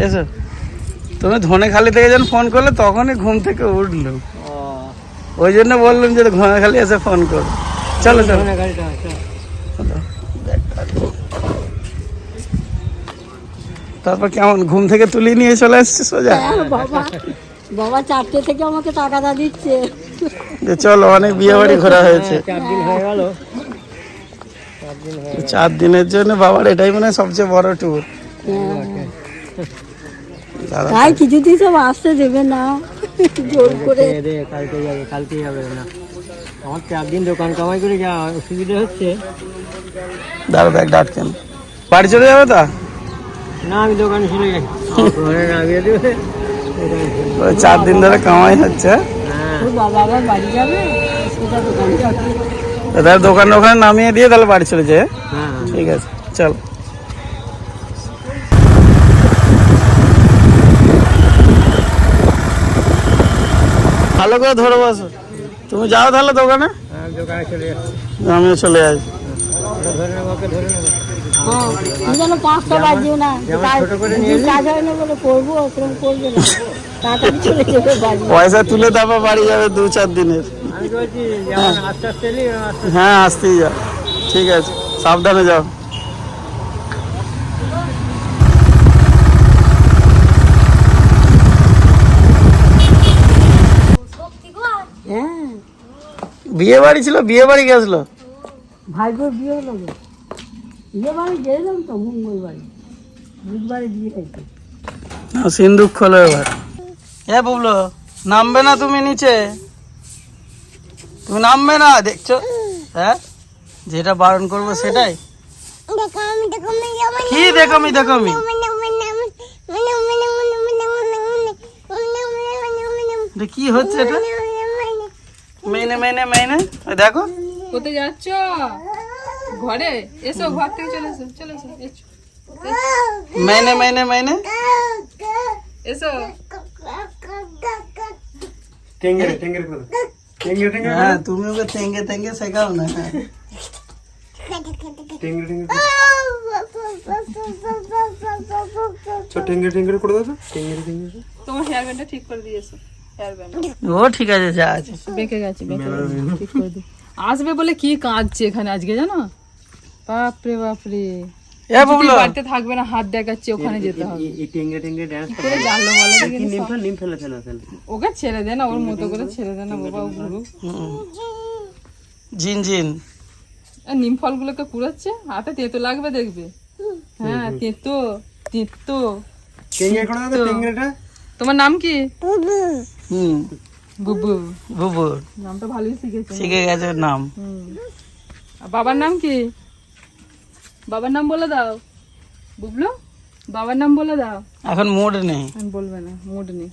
এসো, তুমি ধনেখালি থেকে যখন ফোন করলে তখনই ঘুম থেকে উঠলো, ওই জন্য বললাম যে ধনেখালি এসে ফোন করো। চলো চলো। তারপর কেমন ঘুম থেকে তুলে নিয়ে চলে আসছে সোজা? বাবা 4টে থেকে আমাকে টাকাটা দিচ্ছে যে চলো, অনেক বিয়ে বাড়ি ঘোরা হয়েছে। 4 দিন হয়ে গেল। 4 দিনের জন্য বাবার এটাই মনে হয় সবচেয়ে বড় ট্যুর। তাই কিছুতেই সব আসতে দেবে না, জোর করে। কালকে যাবে না, আমার 4 দিন দোকান কামাই করে যা অসুবিধা হচ্ছে। দাঁড়া, ব্যাগ ডাটকেন, বাড়ি চলে যাবে তা? না, আমি দোকানে চলে যাই, ঘরে নামিয়ে দেবে। 4 দিন ধরে কামাই হচ্ছে। বাবা আবার বাড়ি যাবে, সেটা দোকান যাবে। তাহলে দোকান ওখানে নামিয়ে দিয়ে তাহলে বাড়ি চলে যায়। হ্যাঁ ঠিক আছে, চল। ভালো করে ধরে বসো। তুমি যাও তাহলে দোকানে, দোকানে চলে যাচ্ছি। আমিও চলে আসবো। ধরে নেবো, ওকে ধরে নেবো। হ্যাঁ, তুমি যেন 5টা বাজিও না, কাজ হয় না বলে করবো, ওরকম করবে না, তাড়াতাড়ি চলে যাবে বাড়ি। পয়সা তুলে তারপর বাড়ি যাবে 2-4 দিনের। আমি বলছি যেমন আস্তে আস্তে এলি, হ্যাঁ, আসতেই যাও। ঠিক আছে, সাবধানে যাও। হ্যাঁ, বিয়ে বাড়ি ছিল, বিয়ে বাড়ি গেছিল। ভাইবোর বিয়ে হলো গো। বিয়ে বাড়ি গেলাম তো মঙ্গলবারে, বুধবারে বিয়ে হয়েছে। সিন্দুক খোলো এবার। এ বুবলো, নামবে না তুমি নিচে? তুমি নামবে না, দেখছো? হ্যাঁ, যেটা বারণ করবো সেটাই। কি দেখমি দেখমি? কি হচ্ছে এটা? মেনে মেনে মেনে, দেখো। কোথায় যাচ্ছ? ঘরে এসো, ঘর থেকে চলে এসো, চলে এসো, মেনে মেনে মেনে এসো। হ্যাঁ, তুমি ওকে তেঙ্গে তেঙ্গে শেখাও না। হ্যাঁ, তোমার হেয়ার ব্যান্ডটা ঠিক করে দিয়েছো। হেয়ার ব্যান্ড ও ঠিক আছে, যা আছে। বেঁকে গেছে, বেঁকে গেছে, ঠিক করে দিই। আসবে বলে কি কাঁদছে এখানে আজকে, জানো? বাপরে বাপরে, এ বুবলো, বাড়িতে থাকবে না, হাত দেখাচ্ছে, ওখানে যেতে হবে। এই টেঙ্গে টেঙ্গে ড্যান্স করে জানলো বলো দেখি। নিম ফেলে ফেলে ফেলে। ওকে ছেড়ে দে না, ওর মতো করে ছেড়ে দে না বাবা, ও ঘুরুক। জিন জিন। আর নিম ফলগুলোকে কুড়াচ্ছে, হাতে তেতো লাগবে দেখবে। হ্যাঁ, তেতো তেতো। তোমার নাম কি? হুম, বুবু। বুবু নামটা ভালোই শিখেছে। শিখে গেছে নাম। আর বাবার নাম কি? বাবার নাম বলে দাও বুবলু, বাবার নাম বলে দাও। এখন মুড নেই। আমি বলবে না, মুড নেই।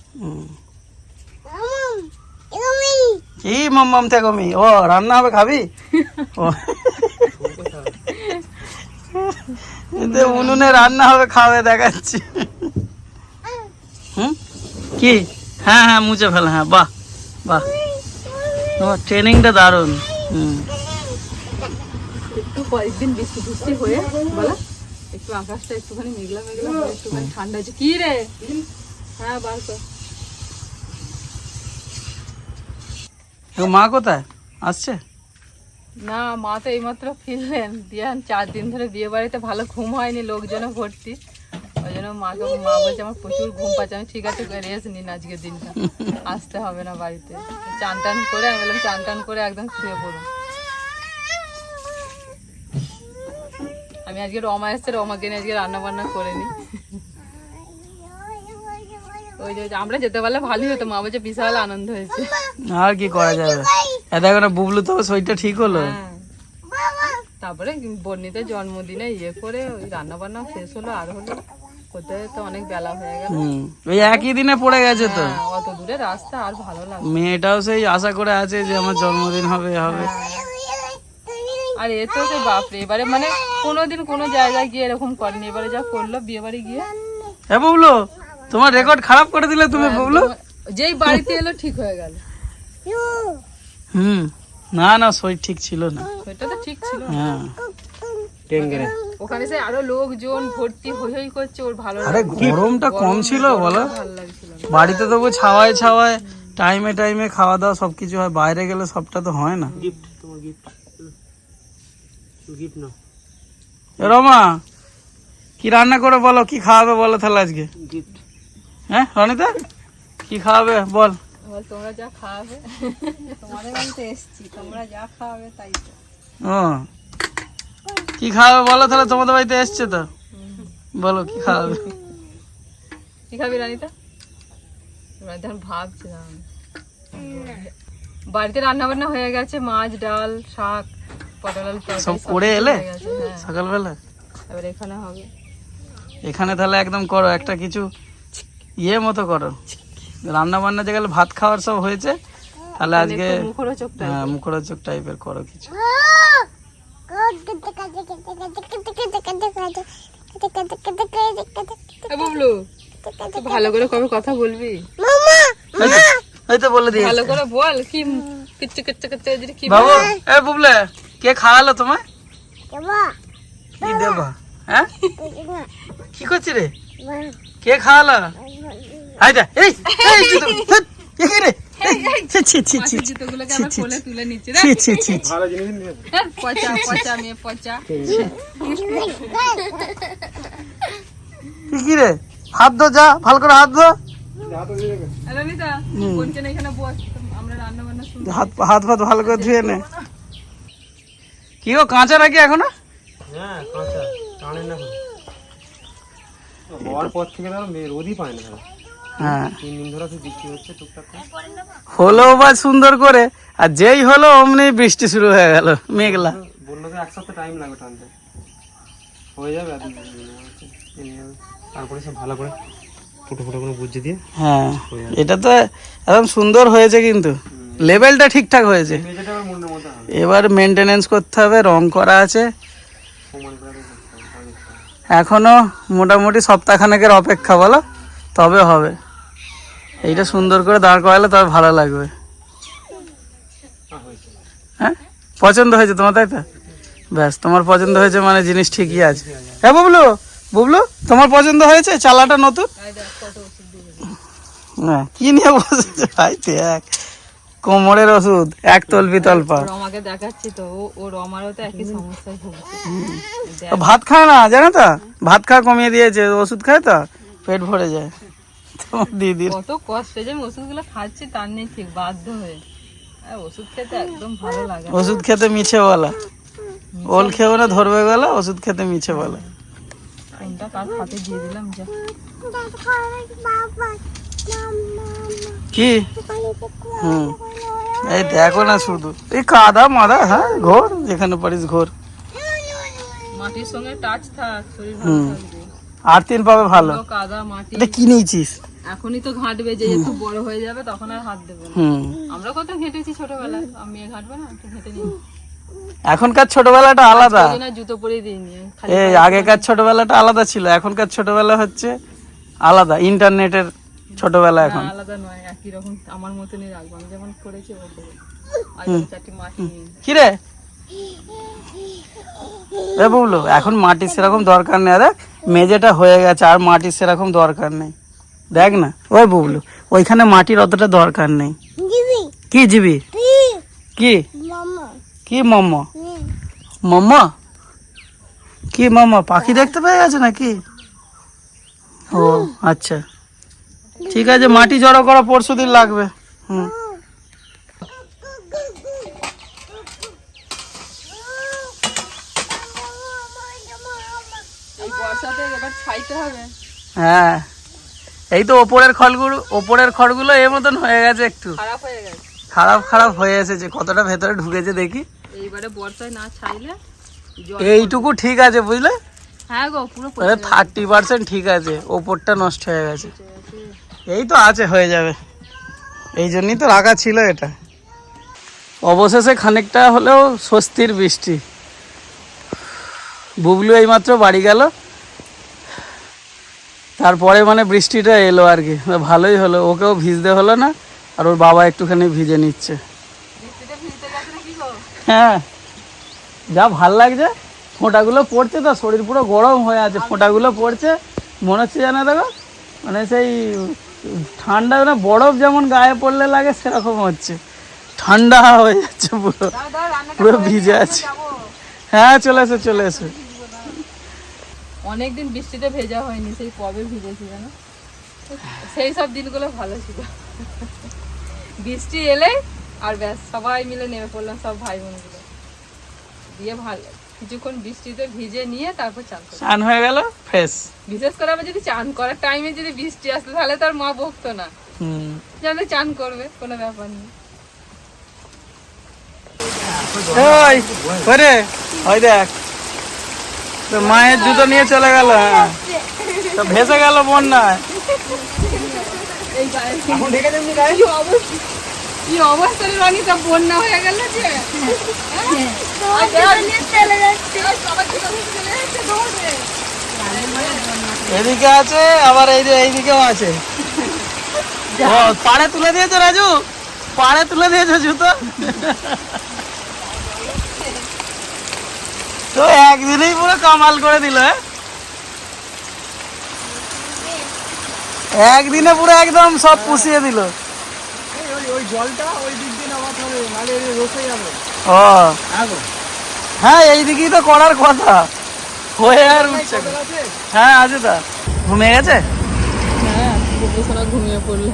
কি মাম্মাম থেকমি? ও রান্না হবে, খাবি? উনুনে রান্না হবে, খাবে, দেখাচ্ছি। হুম, কি? হ্যাঁ হ্যাঁ, মুছে ফেল। হ্যাঁ, বাহ বাহ, তোমার ট্রেনিংটা দারুণ। একটু কয়েকদিন বৃষ্টি বৃষ্টি হয়ে বলা, একটু আকাশটা একটুখানি মেঘলা মেঘলা হয়ে একটুখানি ঠান্ডা হয়েছে। কি রে? হ্যাঁ, বার কর। মা কোথায় আসছে? না, মা তো এইমাত্র ফিরলেন। দিয়ান 4 দিন ধরে বিয়ে বাড়িতে ভালো ঘুম হয়নি, লোকজন ভর্তি, ওই জন্য মা বলছে আমার প্রচুর ঘুম পাচ্ছে। আমি ঠিক আছে, রেস্ট নিন আজকের দিনটা, আসতে হবে না বাড়িতে। চান টান করে আমি বললাম চান টান করে একদম শুয়ে পড়ুন। আমি আজকে রমা এসছে, রমাকে নিয়ে আজকে রান্না বান্না করে নি। ওই যে আমরা যেতে পারলে ভালোই হতো, মা বলছে বিশাল আনন্দ হয়েছে। আর কি করা যাবে, দেখো না বুবলু তো শরীরটা ঠিক হলো। তারপরে বর্ণিতের জন্মদিনে ইয়ে করে ওই রান্না বান্না শেষ হলো, আর হলো কোথায় তো অনেক বেলা হয়ে গেল। ওই একই দিনে পড়ে গেছে তো। অত দূরে রাস্তা, আর ভালো লাগে। মেয়েটাও সেই আশা করে আছে যে আমার জন্মদিন হবে হবে। আর এ তো সেই বাপরে, এবারে মানে কোনোদিন কোনো জায়গায় গিয়ে এরকম করেনি, এবারে যা করলো বিয়ে বাড়ি গিয়ে। হ্যাঁ বুবলু, তোমার রেকর্ড খারাপ করে দিলে তুমি বুবলু। যেই বাড়িতে এলো ঠিক হয়ে গেল। না না, শরীর ঠিক ছিল না। সেটা তো ঠিক ছিল। হ্যাঁ, টেঙ্গে ওখানে সে আরো লোকজন ভর্তি হই হই করছে, ওর ভালো আরে গরমটা কম ছিল বলো, ভালো লাগছিল না। বাড়িতে তবু ছাওয়ায় ছাওয়ায় টাইমে টাইমে খাওয়া দাওয়া সবকিছু হয়, বাইরে গেলে সবটা তো হয় না। গিফট, তোমার গিফট, গিফট নাও। এ রমা, কি রান্না করে বলো, কি খাওয়াবে বলো তাহলে আজকে? গিফট। হ্যাঁ রনিতা, কি খাওয়াবে বল? বল তোমরা যা খাওয়াবে। তোমাদের বাড়িতে এসছি, তোমরা যা খাওয়াবে তাই তো। ও কি খাওয়াবে বলো তাহলে, তোমাদের বাড়িতে এসছে তো, বলো কি খাওয়াবে? কি খাবি রানিতা? রানিতা এখন ভাবছিলাম, বাড়িতে রান্না বান্না হয়ে গেছে, মাছ ডাল শাক পটল আলু তরকারি সব সব করে কিছু এলে হয়ে গেছে, হ্যাঁ। সকালবেলা? এবার এখানে হবে। এখানে তাহলে একদম করো একটা কিছু ইয়ে মতো করো, রান্না বান্না যেগুলো ভাত খাওয়ার সব হয়েছে, তাহলে আজকে একটু মুখরোচক type হ্যাঁ মুখরোচক টাইপের করো কিছু। এ বুবলু, তুই ভালো করে কবে কথা বলবি? এই তো বলে দিয়েছি। ভালো করে বল, কি কিচ্ছু কিচ্ছু কিচ্ছু যদি কি বাবু, এ বুবলে, কে খাওয়ালো তোমায়? কি দেবা? হ্যাঁ কি করছিস রে? কে খাওয়ালো? আইদা এই এই জুতো, ধ্যাৎ, এ কি রে? ছি ছি ছি ছি ছি, জুতোগুলোকে আমার কোলে তুলে নিচ্ছে রে। ছি ছি ছি ছি। ভালো জিনিস নিয়ে পচা পচা মেয়ে পচা। কি রে, হাত ধো, যা ভালো করে হাত ধো, রানিতা কোনটা এখানে বস, আমরা রান্না বান্না শুরু। হাত হাত ফাত ভালো করে ধুয়ে নে। কি গো, কাঁচা নাকি এখনো? হ্যাঁ কাঁচা টানে না হওয়ার পর থেকে ধরো রোদই পায় না, হ্যাঁ 3 দিন ধরে বৃষ্টি হচ্ছে টুকটাক করে। হলো বা সুন্দর করে, আর যেই হলো অমনি বৃষ্টি শুরু হয়ে গেল মেঘলা। বললো তো 1 সপ্তাহ টাইম লাগবে টানতে, হয়ে যাবে আর 2 দিন তারপরে সব ভালো করে ফুটো ফুটো করে বুঝে দিয়ে হ্যাঁ এটা তো একদম সুন্দর হয়েছে, কিন্তু লেভেলটা ঠিকঠাক হয়েছে। মেঝেটা আমার মনের মতো হবে, এবার মেনটেনেন্স করতে হবে, রং করা আছে সমান করে করতে হবে। এখনো, মোটামুটি সপ্তাহখানেকের অপেক্ষা বলো, তবে হবে। এইটা সুন্দর করে দাঁড় করালে তবে ভালো লাগবে। হয়েছে। হ্যাঁ পছন্দ হয়েছে তোমার, তাই তো? ব্যাস, তোমার পছন্দ হয়েছে মানে জিনিস ঠিকই আছে। হ্যাঁ বুবলু, বুবলু তোমার পছন্দ হয়েছে চালাটা নতুন? হ্যাঁ কি নিয়ে বসেছে ভাই, দেখ কোমরের ওষুধ, এক তলবি তলপা। রমাকে দেখাচ্ছি তো, ও রমারও তো একই সমস্যায় ভুগছে। ভাত খায় না জানো তো, ভাত খাওয়া কমিয়ে দিয়েছে, ওষুধ খায় তো পেট ভরে যায়। তোমার দিদির কত কষ্টে যে আমি ওষুধগুলো খাচ্ছি তার নেই ঠিক, বাধ্য হয়ে। আর ওষুধ খেতে একদম ভালো লাগে না। ওষুধ খেতে মিছে বলা, ওল খেয়েও না ধরবে গলা, ওষুধ খেতে মিছে বলা। কোনটা কার হাতে দিয়ে দিলাম যা। কি এই দেখো না শুধু এই কাদা মাদা, হ্যাঁ ঘোর যেখানে পারিস ঘোর, মাটির সঙ্গে টাচ থাক, শরীর ভালো থাকবে। আর 3 পাবে ভালো। ধুলো, কাদা মাটি এটা কি নিয়েছিস? এখনই তো ঘাঁটবে, যে একটু বড় হয়ে যাবে তখন আর হাত দেবো না। হুম, আমরা কত ঘেঁটেছি ছোটবেলায়, আমি মেয়ে ঘাঁটবে না, একটু ঘেঁটে নিই। এখনকার ছোটবেলাটা আলাদা, ওই জন্য জুতো পরে দিইনি খালি। এই আগেকার ছোটবেলাটা আলাদা ছিল, এখনকার ছোটবেলা হচ্ছে আলাদা, ইন্টারনেটের ছোটবেলা এখন। না, আলাদা নয়, একই রকম আমার মতনই রাখবো, আমি যেমন করেছি ও করবে। আর 4টি মাটি নিয়ে কি রে এ বুবলু, এখন মাটির সেরকম দরকার নেই, দেখ মেঝেটা হয়ে গেছে, আর মাটির সেরকম দরকার নেই। দেখ না ওই বুবলু, ওইখানে মাটির অতটা দরকার নেই। কি জিবি? কি কি মাম্মা? মাম্মা কি মাম্মা? পাখি দেখতে পেয়ে গেছে নাকি? ও আচ্ছা ঠিক আছে, মাটি জড়ো করা 4 দিন লাগবে। হুম এই বর্ষাতে এবার ছাইতে হবে। হ্যাঁ এই তো ওপরের খড়গুলো এর মতন হয়ে গেছে, একটু খারাপ হয়ে গেছে, খারাপ হয়ে এসেছে, কতটা ভেতরে ঢুকেছে দেখি। এইবারে বর্ষায় না ছাইলে জল। এইটুকু ঠিক আছে বুঝলে, হ্যাঁ গো পুরো পচে 30% ঠিক আছে, ওপরটা নষ্ট হয়ে গেছে। এই তো আছে, হয়ে যাবে, এই জন্যই তো রাখা ছিল এটা। অবশেষে খানিকটা হলেও স্বস্তির বৃষ্টি। বুবলু এইমাত্র বাড়ি গেল, তারপরে মানে বৃষ্টিটা এলো আর কি, ভালোই হলো, ওকেও ভিজতে হলো না, আর ওর বাবা একটুখানি ভিজে নিচ্ছে। বৃষ্টিতে ভিজতে গেছে না কি গো? হ্যাঁ যা ভাল লাগছে, ফোঁটাগুলো পড়ছে তো, শরীর পুরো গরম হয়ে আছে, ফোঁটাগুলো পড়ছে, মনে হচ্ছে যেন দেখো মানে সেই ঠান্ডা না বরফ যেমন গায়ে পড়লে লাগে সেরকম হচ্ছে, ঠান্ডা হয়ে যাচ্ছে পুরো, পুরো ভিজে আছে। হ্যাঁ চলে এসো চলে এসো। অনেকদিন বৃষ্টিতে ভেজা হয়নি, সেই কবে ভিজেছি জানো, সেই সব দিনগুলো ভালো ছিল। বৃষ্টি এলে আর ব্যাস সবাই মিলে নেমে পড়লাম, সব ভাই বোনগুলো দিয়ে ভালো কিছুক্ষণ বৃষ্টিতে ভিজে নিয়ে তারপর চান করলাম। স্নান হয়ে গেল ফ্রেশ। বিশেষ করে আবার যদি চান করার টাইমে যদি বৃষ্টি আসতো তাহলে তার মা বকতো না, জানে চান করবে কোনো ব্যাপার নেই। ওই ওরে ওই দেখ তো মায়ের জুতো নিয়ে চলে গেল, হ্যাঁ তো ভেসে গেল বন্যায়। এই গায়ে কি অবস্থা রে রানী, সব বন্যা হয়ে গেল যে এদিকে আছে আবার এইদিকেও আছে। ও, পাড়ে তুলে দিয়েছো রাজু, পাড়ে তুলে দিয়েছো জুতো। তো একদিনেই পুরো কামাল করে দিল, একদিনে পুরো একদম সব পুষিয়ে দিল। ওই জলটা ওই দিক দিয়ে নামাতে হবে, নাহলে রসে যাবে। ও হ্যাঁ এইদিকেই তো করার কথা, হয়ে আর উঠছে না। হ্যাঁ আছে তা, ঘুমিয়ে গেছে। হ্যাঁ সোনা ঘুমিয়ে পড়লো।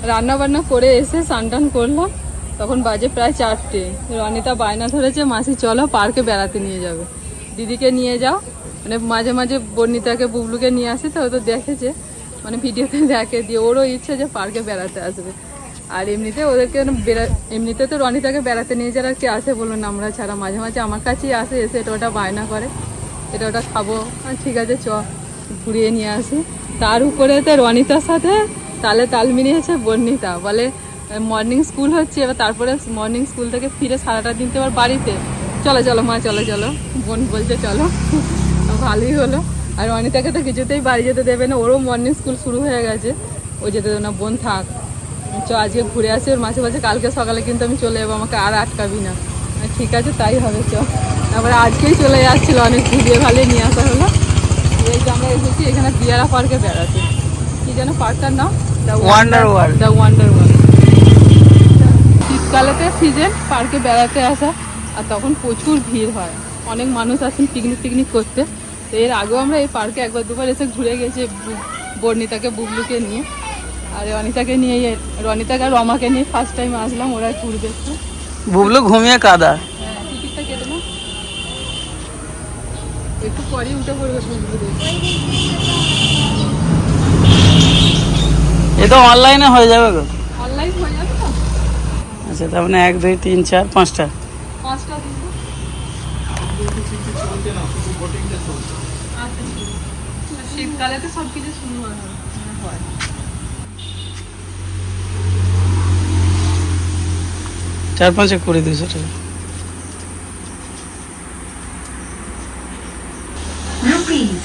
রান্না বান্না করে এসে স্নান টান করলাম, তখন বাজে প্রায় 4টে। রনিতা বায়না ধরেছে মাসি চলো পার্কে বেড়াতে নিয়ে যাবে, দিদিকে নিয়ে যাও। মানে মাঝে মাঝে বর্ণিতাকে বুবলুকে নিয়ে আসে, তো ও তো দেখেছে মানে ভিডিওতে দেখে, দিয়ে ওরও ইচ্ছে যে পার্কে বেড়াতে আসবে। আর এমনিতে ওদেরকে এমনিতে তো রনিতাকে বেড়াতে নিয়ে যারা কে আসে বলুন আমরা ছাড়া, মাঝে মাঝে আমার কাছেই আসে, এসে এটা ওটা বায়না করে, এটা ওটা খাবো, ঠিক আছে চ ঘুরিয়ে নিয়ে আসি। তার উপরে তো রনিতার সাথে তালে তাল মিলিয়েছে বর্ণিতা, বলে মর্নিং স্কুল হচ্ছে, এবার তারপরে মর্নিং স্কুল থেকে ফিরে সারাটা দিন তো এবার বাড়িতে, চলো চলো মা চলো চলো, বোন বলছে চলো, ভালোই হলো। আর রনিতাকে তো কিছুতেই বাড়ি যেতে দেবে না, ওরও মর্নিং স্কুল শুরু হয়ে গেছে, ও যেতে দেবে না, বোন থাক চ আজকে ঘুরে আসি। ওর মাঝে মাঝে কালকে সকালে কিন্তু আমি চলে যাবো, আমাকে আর আটকাবি না। ঠিক আছে তাই হবে চ। তারপরে আজকেই চলে যাচ্ছিলো, অনেক ঘুরিয়ে ভালো নিয়ে আসা হলো। এই যে আমরা এসেছি এখানে দিয়ারা পার্কে বেড়াতে, কি যেন পার্কটার নাম, দ্য ওয়ান্ডার ওয়ার্ল্ড। শীতকালেতে সিজন পার্কে বেড়াতে আসা, আর তখন প্রচুর ভিড় হয়, অনেক মানুষ আসেন পিকনিক করতে। তো এর আগেও আমরা এই পার্কে একবার দুবার এসে ঘুরে গেছি, বর্ণিতাকে বুবলুকে নিয়ে, আর রনিতাকে নিয়ে, রনিতাকে আর রমাকে নিয়ে ফার্স্ট টাইম আসলাম, ওরা ঘুরবে একটু। বুবলু ঘুমিয়ে কাদা। হ্যাঁ টিকিটটা কেটে নাও, একটু পরেই উঠে পড়বে বুবলু দেখে। এ তো অনলাইনে হয়ে যাবে গো। অনলাইন হয়ে যাবে তো? আচ্ছা তার মানে 1 2 3 4 5টা 5টা দিন। আচ্ছা শীতকালে তো সব কিছু শুরু হয়। 4 5 20 200 টাকা। Rupees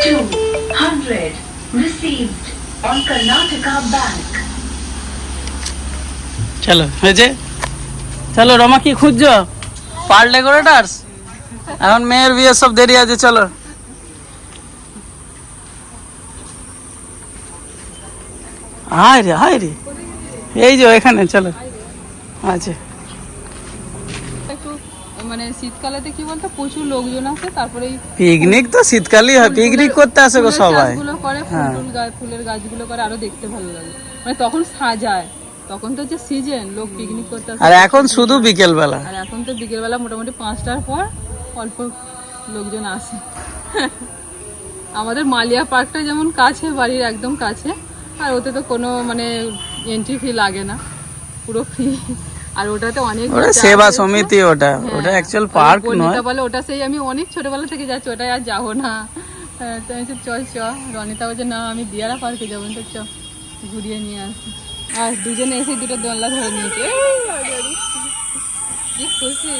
200 received on Karnataka Bank. চলো হয়েছে, চলো রমা কি খুঁজছো? পার্ল ডেকোরেটার্স, এখন মেয়ের বিয়ে সব দেরি আছে, চলো। হায় রে এই যে এখানে, চলো আছে। একটু মানে শীতকালেতে কি বলতো প্রচুর লোকজন আসে, তারপরে পিকনিক তো শীতকালেই হয়, পিকনিক করতে আসে গো সবাই। ফুলগুলো করে, ফুলের গাছগুলো করে, আরো দেখতে ভালো লাগে, মানে তখন সাজায়, তখন তো যে সিজন লোক পিকনিক করতে আসে। আর এখন শুধু বিকেল বেলা, আর এখন তো বিকেল বেলা মোটামুটি 5টার পর অল্প লোকজন আসে। আমাদের মালিয়া পার্কটা যেমন কাছে, বাড়ির একদম কাছে, আর ওতে তো কোনো মানে এন্ট্রি ফি লাগে না, পুরো ফ্রি। আর ওটাতে অনেক ওটা সেবা সমিতি, ওটা অ্যাকচুয়াল পার্ক নয়। বলে ওটা সেই আমি অনেক ছোটবেলা থেকে যাচ্ছি, ওটাই আর যাবো না। তো আমি চল চ, রনিতা বলছে না আমি দিয়ারা পার্কে যাবো, তো চ ঘুরিয়ে নিয়ে আসি। আর দুজনে এসে দুটো দোলনা ধরে নিয়েছে, কি খুশি।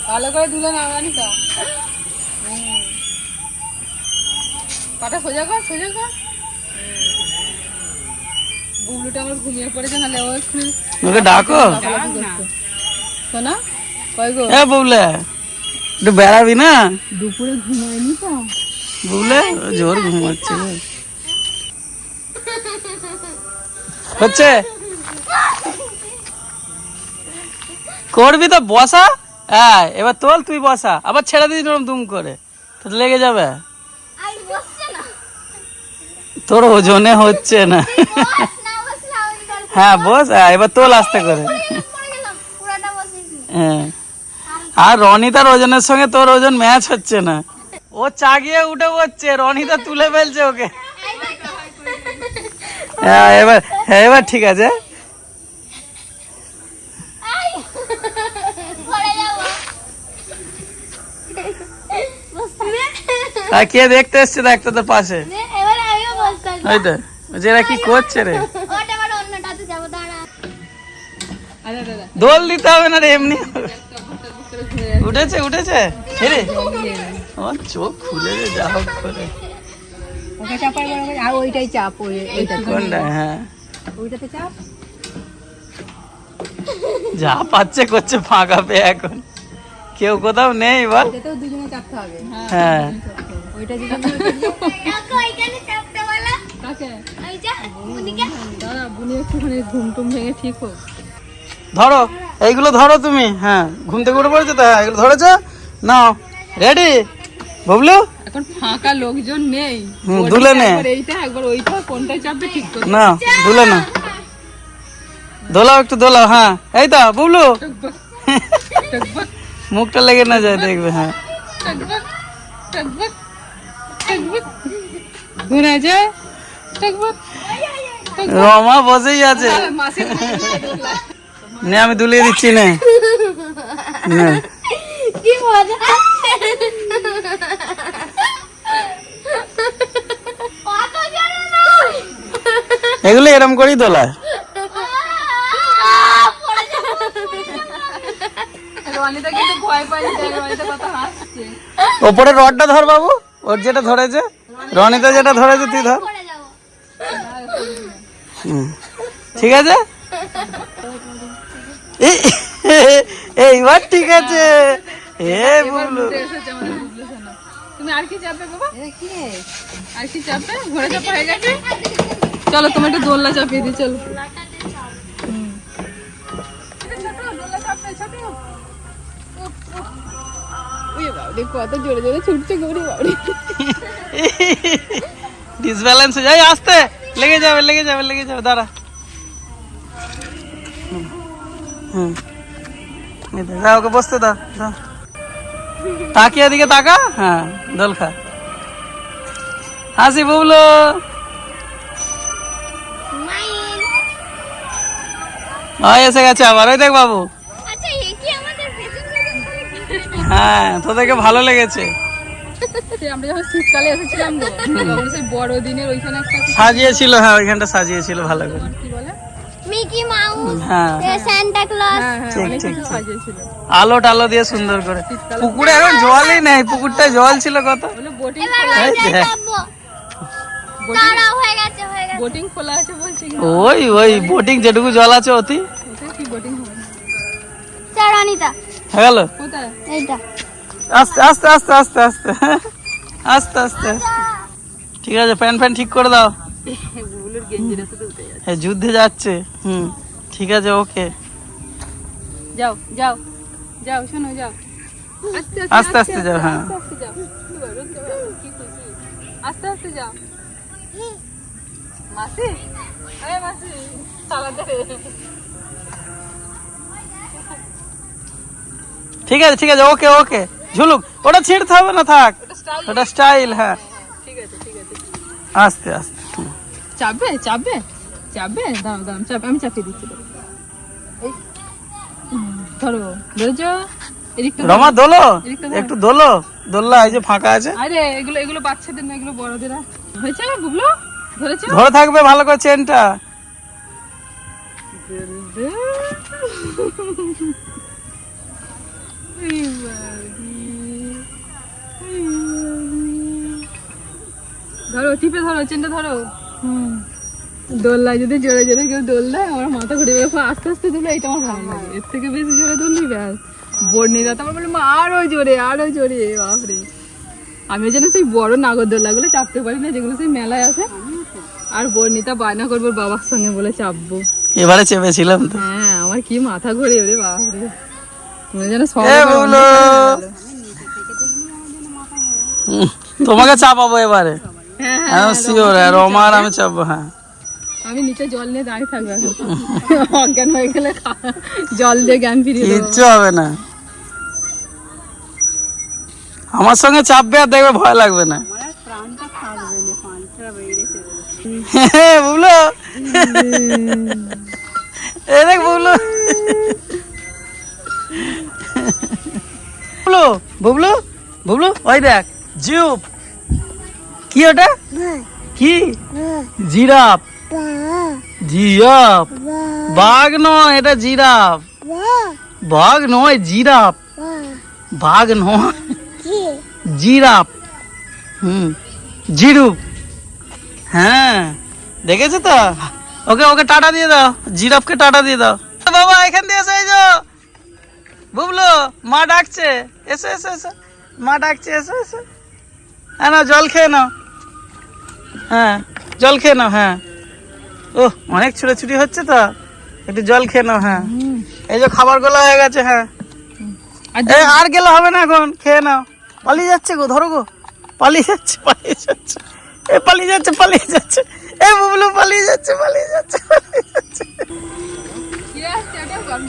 ভালো করে দুলে না রানিতা, পাটা সোজা কর সোজা কর। বুবলুটা আমার ঘুমিয়ে পড়েছে, নাহলে ও একটু ওকে ডাকো শোনা কই গো এ বুবলে একটু বেড়াবি না দুপুরে ঘুমায়নি তো বুবলে জোর ঘুমাচ্ছে রে। হচ্ছে করবি তো বসা। হ্যাঁ এবার তোল তুই বসা, আবার ছেড়ে দিস ওরম দুম করে, তো লেগে যাবে। তোর ওজনে হচ্ছে না। হ্যাঁ বস, এবার তোল আস্তে করে। হ্যাঁ আর রনিতার ওজনের সঙ্গে তোর ওজন ম্যাচ হচ্ছে না। ও চাগিয়ে উঠে পড়ছে, রনিতা তুলে ফেলছে ওকে। হ্যাঁ এবার ঠিক আছে। আর কে দেখতে এসছে দেখতো তোর পাশে? ওই তো এরা কি করছে রে? দোল দিতে হবে না রে, এমনি উঠেছে উঠেছে। রে ও চোখ খুলে রে, যা হোক করে। ওকে চাপাই আর ওইটাই চাপ, ওইটা কোনটা? হ্যাঁ ওইটাতে চাপ। যা পাচ্ছে করছে ফাঁকা পেয়ে, এখন কেউ কোথাও নেই বল। এটাতেও দুজনে চাপতে হবে। হ্যাঁ ওইটা যদি দাঁড়া বুনি একটুখানি ঘুম টুম ভেঙে ঠিক হোক। ধরো এইগুলো ধরো তুমি। হ্যাঁ ঘুম থেকে উঠে পড়েছো তো? হ্যাঁ এগুলো ধরেছো, নাও রেডি বুবলু। এখন ফাঁকা লোকজন নেই, দুলে নে। একবার এইটা একবার ওইটা, কোনটায় চাপবে ঠিক করে। না দুলে না, দোলাও একটু দোলাও। হ্যাঁ এই তো বুবলু, মুখটা লেগে না যায় দেখবে। হ্যাঁ ঘুরে যায় টকবক। রমা বসেই আছে। মাসি নে আমি দুলিয়ে দিচ্ছি নে। নে। কি মজা। এগুলো এরম করেই দোলায়। রনিতা কিন্তু ভয় পাইনি, রনিতা কত হাসছে। ওপরে রডটা ধর বাবু, ওর যেটা ধরেছে, রনিতা যেটা ধরেছে তুই ধর। হুম, ঠিক আছে। এইবার ঠিক আছে। এ বুবলু এসেছে আমাদের বুবলু সোনা। তুমি আর কি চাপবে বাবা? আর কি চাপবে? ঘোড়া চাপা হয়ে গেছে। চলো তুমি একটু দোলনা চাপিয়ে দিই, চলো। কত জোরে জোরে ছুটছে গৌরী বাবরি। ডিসব্যালেন্স হয়ে যায়, আস্তে লেগে যাবে লেগে যাবে লেগে যাবে। দাঁড়া। হুম যা, ওকে বসতে দাও। দাও। তাকিয়ে দিকে তাকা। হ্যাঁ দোল খা, হাসি বুবলু। ওই এসে গেছে আবার, ওই দেখ বাবু। হ্যাঁ তোদেরকে ভালো লেগেছে। আমরা যখন শীতকালে এসেছিলাম গো, তখন সেই বড়দিনের ওইখানে একটা সাজিয়েছিল। হ্যাঁ ওইখানটা সাজিয়েছিল ভালো করে। কি বলে মিকি মাউস, হ্যাঁ সান্টা ক্লজ। ঠিক অনেক ঠিক কিছু ঠিক। সাজিয়েছিল। আলো টালো দিয়ে সুন্দর করে। পুকুরে এখন জলই নেই, পুকুরটায় জল ছিল কত। বলে বোটিং এই দেখ। বোটিং খোলা আছে বলছি কি? ওই বোটিং যেটুকু জল আছে অতি। ওটা কি বোটিং হবে? চারানিতা হয়ে গেল। কোথায়? এইটা আস্তে আস্তে আস্তে আস্তে আস্তে আস্তে আস্তে। ঠিক আছে, প্যান ফ্যান ঠিক করে দাও। বুবুলের গেঞ্জির সাথে উঠে যাচ্ছে। হ্যাঁ যুদ্ধে যাচ্ছে। ঠিক আছে ওকে। যাও যাও যাও, শোনো যাও। আস্তে আস্তে আস্তে যাও। হ্যাঁ আস্তে যাও। কি খুশি, আস্তে আস্তে যাও। মাসি, আরে মাসি চালাতে রে। ঠিক আছে ঠিক আছে, ওকে ওকে। ঝুলুক, ওটা ছিঁড়তে হবে না, থাক। ওটা স্টাইল। হ্যাঁ ঠিক আছে ঠিক আছে। আস্তে আস্তে। চাপবে চাপবে চাপবে, দাঁড়াও দাঁড়াও, চাপ, আমি চাপিয়ে দিচ্ছি। এই ধরো, ধরেছো? এদিকটা ধরো। রমা দোলো, এদিকটা ধরো। একটু দোলো। দোল্লা এই যে ফাঁকা আছে, আরে এগুলো এগুলো বাচ্চাদের না, এগুলো বড়দের। হয়েছে বুবলু, ধরেছো? ধরে থাকবে ভালো করে চেনটা। ধরো, টিপে ধরো, চেনটা ধরো। দোলনায় যদি জোরে জোরে কেউ দোল দেয়, আমার মাথা ঘুরে যাবে। আস্তে আস্তে দোলে, এটা আমার ভালো লাগে। এর থেকে বেশি জোরে দোললি ব্যাস বর্ণিতা তো আমার বলে মা আরো জোরে বাপরে। আমি যেন সেই বড় নাগরদোল্লাগুলো চাপতে পারি না, যেগুলো সেই মেলায় আছে। আর বর্ণিতা বায়না করবো বাবার সঙ্গে বলে চাপবো। এবারে চেপেছিলাম তো। হ্যাঁ, আমার কি মাথা ঘুরে ওরে বাপরে, তুমি যেন সব এ বুবলু, তোমাকে চাপাবো এবারে। হ্যাঁ হ্যাঁ শিওর, রমা আর আমি চাপবো। হ্যাঁ আমি নিচে জল নিয়ে দাঁড়িয়ে থাকবো এখন। অজ্ঞান হয়ে গেলে জল দিয়ে জ্ঞান ফিরিয়ে দেবো। কিচ্ছু হবে না, আমার সঙ্গে চাপবে আর দেখবে ভয় লাগবে না। বুবলু, এ দেখ বুবলু, বুবলু বুবলু ওই দেখ জিউপ। কি ওটা? কি? জিরাফ। জিরাফ, বাঘ নয় এটা, জিরাফ। বাঘ নয়, জিরাফ। বাঘ নয়, জিরাফ। জিরুপ। হ্যাঁ দেখেছো তো? ওকে ওকে টাটা দিয়ে দাও, জিরাফকে টাটা দিয়ে দাও। বাবা এখান দিয়ে এসো, এই যো বুবলু, মা ডাকছে, এসো এসো এসো, মা ডাকছে, এসো এসো। হ্যাঁ না, জল খেয়ে নাও। হ্যাঁ জল খেয়ে নাও। হ্যাঁ ও অনেক ছুটাছুটি হচ্ছে তো, একটু জল খেয়ে নাও। হ্যাঁ এই যে খাবার গুলো হয়ে গেছে। হ্যাঁ আর গেলে হবে না, এখন খেয়ে নাও। পালিয়ে যাচ্ছে গো, ধরো গো, পালিয়ে যাচ্ছে, পালিয়ে যাচ্ছে, এ পালিয়ে যাচ্ছে, পালিয়ে যাচ্ছে, এ বুবলু পালিয়ে যাচ্ছে, পালিয়ে যাচ্ছে, পালিয়ে যাচ্ছে।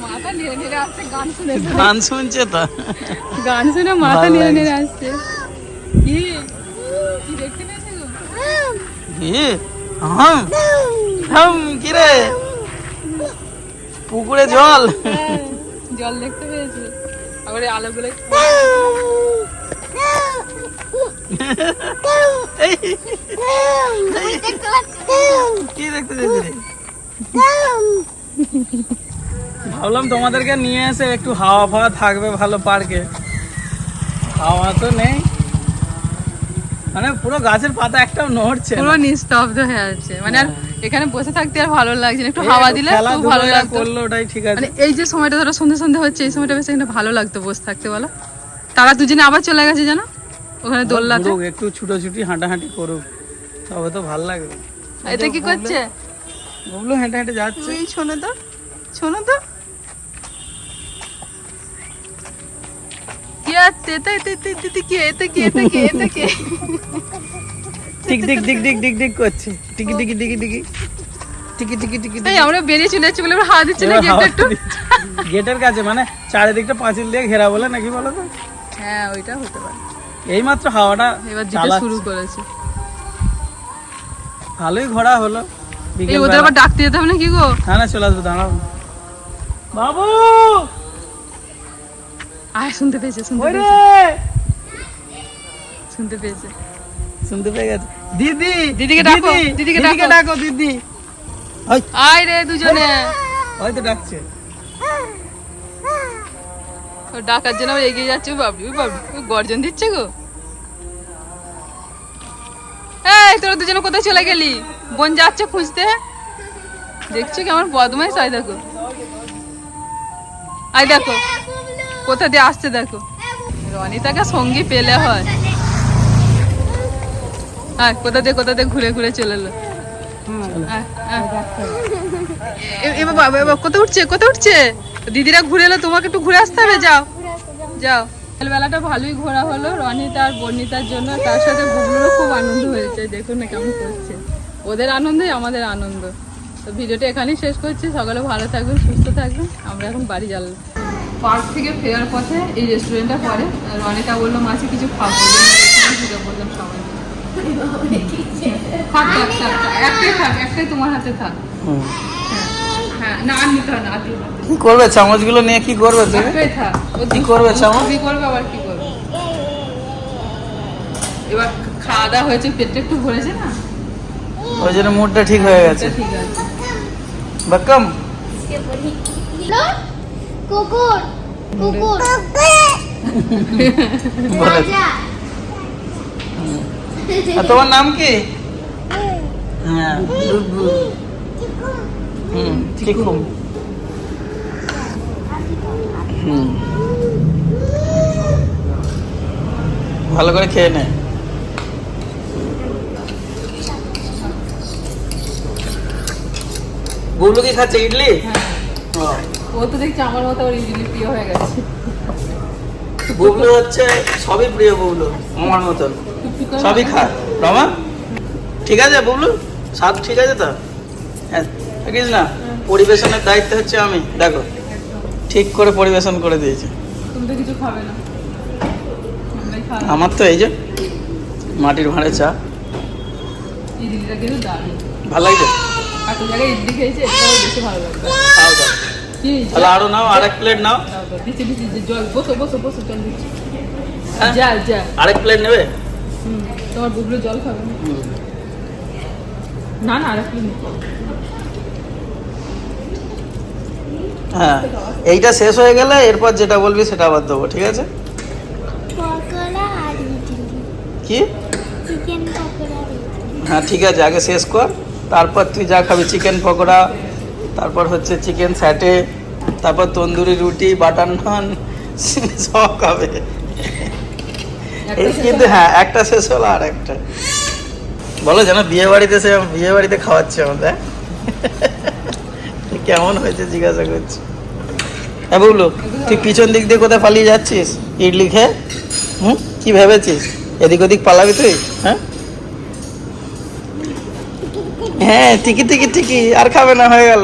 মাথা নেড়ে নেড়ে আসছে, গান শুনে গান শুনছে তো, গান শুনে মাথা নেড়ে নেড়ে আসছে। কি কি দেখতে পেয়েছে গো? কি রে, পুকুরে জল, জল দেখতে পেয়েছে, আবার আলোগুলো কি দেখতে পেয়েছি? ভাবলাম তোমাদেরকে নিয়ে এসে একটু হাওয়া ফাওয়া থাকবে ভালো পার্কে, হাওয়া তো নেই, মানে পুরো গাছের পাতা একটাও নড়ছে না। পুরো নিস্তব্ধ হয়ে আছে, মানে আর এখানে বসে থাকতে আর ভালো লাগছে না, একটু হাওয়া দিলে খুব ভালো লাগতো। করলো ওটাই ঠিক আছে। মানে এই যে সময়টা ধরো সন্ধ্যে সন্ধ্যে হচ্ছে, এই সময়টা বেশ এখানে ভালো লাগতো বসে থাকতে, বলো। তারা দুজনে আবার চলে গেছে জানো ওখানে দোলনাতে। একটু ছুটোছুটি হাঁটাহাঁটি করুক, তবে তো ভালো লাগবে। এটা কি করছে? বুবলু হেঁটে হেঁটে যাচ্ছে। এই শোনো তো, শোনো তো, কি আছে এটা, এটা এটা কি, এটা কি, এটা কি, এটা কি? Tick tick tick tick tick tick করছে, টিকি টিকি টিকি টিকি টিকি টিকি টিকি। এই আমরা বেরিয়ে চলে যাচ্ছি বলে আমরা হাওয়া দিচ্ছি না গেটটা একটু। গেটের কাছে, মানে চারিদিকটা পাঁচিল দিয়ে ঘেরা বলে নাকি বলো তো? হ্যাঁ ওইটা হতে পারে। এই মাত্র হাওয়াটা এবার দিতে শুরু করেছে, ভালোই ঘোরা হলো। এই ওদের আবার ডাকতে যেতে হবে না কি গো? হ্যাঁ না চলে আসবো, দাঁড়াও বাবু। আয় শুনতে পেয়েছে, শুনতে ওরে পেয়েছে, শুনতে পেয়েছে, শুনতে পেয়ে গেছে। দিদি, দিদিকে ডাকো, দিদিকে দিদিকে ডাকো। ডাকো, দিদি। ওই আয় রে দুজনে, ওই তো ডাকছে। ও ডাকার জন্য আবার এগিয়ে যাচ্ছে। বাবলি বাবলি গর্জন দিচ্ছে গো। এই তোরা দুজনে কোথায় চলে গেলি? বোন যাচ্ছে খুঁজতে, দেখছো কেমন বদমাইশ। আয় দেখো, আয় দেখো কোথা দিয়ে আসছে দেখো। রনিতাকে সঙ্গী পেলে হয়। আয় কোথা দিয়ে ঘুরে ঘুরে চলে এলো। এবার কোথায় উঠছে, কোথায় উঠছে? দিদিরা ঘুরে এলো, তোমাকে একটু ঘুরে আসতে হবে, যাও যাও। বেলাটা ভালোই ঘোরা হলো রনিতা আর বর্ণিতার জন্য, তার সাথে বুবলুরও খুব আনন্দ হয়েছে। দেখুন না কেমন করছে, ওদের আনন্দই আমাদের আনন্দ। তো ভিডিওটা এখানেই শেষ করছি, সকালে ভালো থাকবেন, সুস্থ থাকবেন। আমরা এখন বাড়ি যাবো। পার্ক থেকে ফেরার পথে এই রেস্টুরেন্টটা পরে রনিতা বললো মাসি কিছু খাবো, বললাম সবাই একটাই থাক, একটাই তোমার হাতে থাক। হ্যাঁ না আর নিতে হয় না, কি করবে চামচগুলো নিয়ে? কি করবে তুমি? একটাই থাক। কি করবে চামচ? কি করবে আবার, কি করবে? এবার খাওয়া দাওয়া হয়েছে, পেটটা একটু ভরেছে না, ওই জন্য মুডটা ঠিক হয়ে গেছে। ঠিক আছে। বাক্কাম কুকুর কুকুর বলে। আর তোমার নাম কি? হ্যাঁ বুবলু। টিকুম। ভালো করে খেয়ে নে। বুবলু কি খাচ্ছে ইডলি? ও, ও তো দেখছি আমার মতো ওর ইডলি প্রিয় হয়ে গেছে। বুবলু হচ্ছে সবই প্রিয় বুবলু আমার মতন, সবই খায়। রমা ঠিক আছে বুবলু, স্বাদ ঠিক আছে তো? হ্যাঁ দেখিস না, পরিবেশনের দায়িত্ব হচ্ছে আমি, দেখো ঠিক করে পরিবেশন করে দিয়েছে। তুমি তো কিছু খাবে না, আমরাই খাবো। আমার তো এই যে মাটির ভাঁড়ে চা, ইডলিটা কিন্তু দারুণ। ভালো লাগছে? একটা জায়গায় ইডলি খেয়েছি, এটাও বেশি ভালো লাগবে। খাও দাও, কি তাহলে আরো নাও, আরেক প্লেট নাও। দাও দাও, দিচ্ছি দিচ্ছি, যে জল, বসো বসো বসো, জল দিচ্ছি। হ্যাঁ? যা যা। আরেক প্লেট নেবে? তোমার বুবলু জল খাবে না? না না, আরেকটু নিই। হ্যাঁ, এইটা শেষ হয়ে গেলে এরপর যেটা বলবি সেটা আবার দেবো, ঠিক আছে? পকোড়া আর ইডলি, কি? চিকেন পকোড়া আর ইডলি। হ্যাঁ ঠিক আছে, আগে শেষ কর, তারপর তুই যা খাবি, চিকেন পকোড়া, তারপর হচ্ছে চিকেন স্যাটে, তারপর তন্দুরি রুটি, বাটার নান, সব খাবে। কিন্তু হ্যাঁ, একটা শেষ হলো আর একটা বলো, যেন বিয়ে বাড়িতে সে বিয়ে বাড়িতে খাওয়াচ্ছে আমাদের। কেমন হয়েছে জিজ্ঞাসা করছি। হ্যাঁ বুবলু, তুই পিছন দিক দিয়ে কোথায় পালিয়ে যাচ্ছিস ইডলি খেয়ে? কি ভেবেছিস এদিক ওদিক পালাবি তুই? হ্যাঁ হ্যাঁ, টিকি টিকি টিকি, আর খাবে না, হয়ে গেল।